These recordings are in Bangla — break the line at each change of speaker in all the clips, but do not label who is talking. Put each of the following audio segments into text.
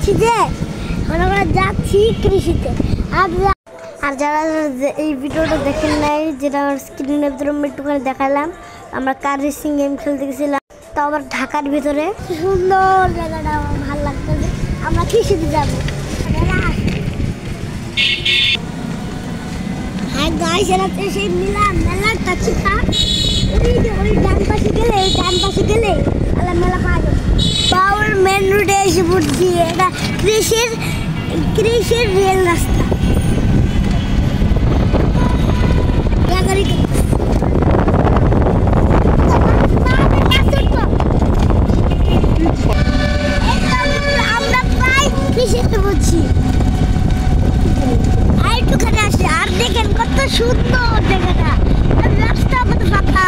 যাচ্ছি যে আমরা যাচ্ছি কৃষিতে। আর যারা এই ভিডিওটা দেখেন নাই, যেটা আমার স্ক্রিনের ভিতরে একটুখানি দেখালাম, আমরা কার রেসিং গেম খেলতে গেছিলাম, তো আবার ঢাকার ভিতরে সুন্দর জায়গাটা আমার ভালো লাগতেছে। আমরা কৃষিতে যাবো। হ্যাঁ গাইস, এরা তো সেই মেলার কাছে ওই ডান পাশে গেলে আল্লাহ মেলা পাওয়া যাবে। পাওয়ার মেন রোডে এসে পড়ছি। এটা কৃষির রেল রাস্তা। আমরা প্রায় কৃষিতে পড়ছি। আর একটুখানি আসি, আর দেখেন কত সুন্দর জায়গাটা। রাস্তা কত ফাঁকা।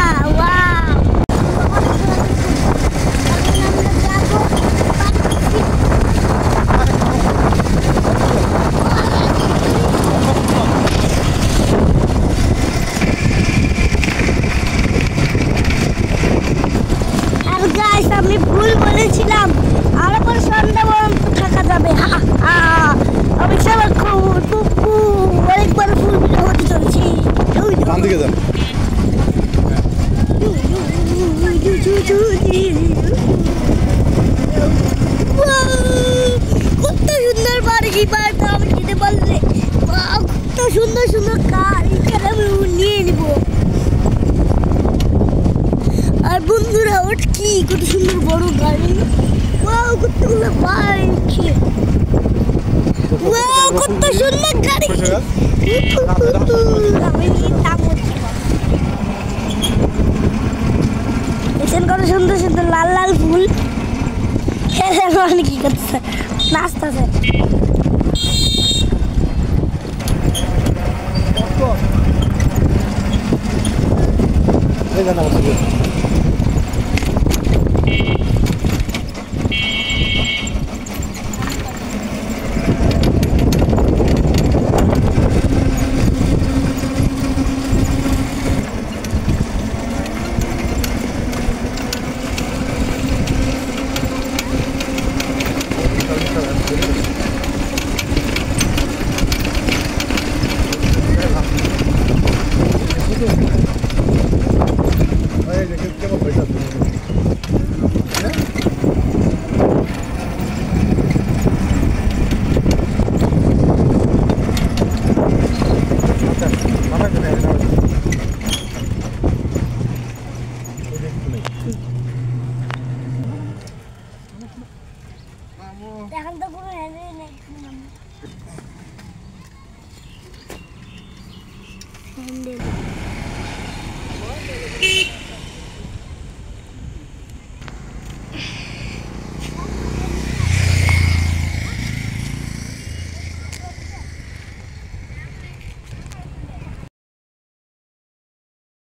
আমি ভুল বলেছিলাম, আরো পরে সন্ধ্যা পর্যন্ত থাকা যাবে। আমি সবার অনেকবার ফুল হতে চলছি। কত সুন্দর বাড়ি, বাড়িটা আমি যেতে পারলে কত সুন্দর সুন্দর কার এখানে আমি নিয়ে নিব। আর বন্ধুরা, ওটা কি কত সুন্দর বড় গাড়ি, কতগুলো বাইক, কত সুন্দর গাড়ি। কত সুন্দর সুন্দর লাল লাল ফুল। কি করতেছে, নাচতেছে। এখন তো কোনো হ্যান্ডেল নেই।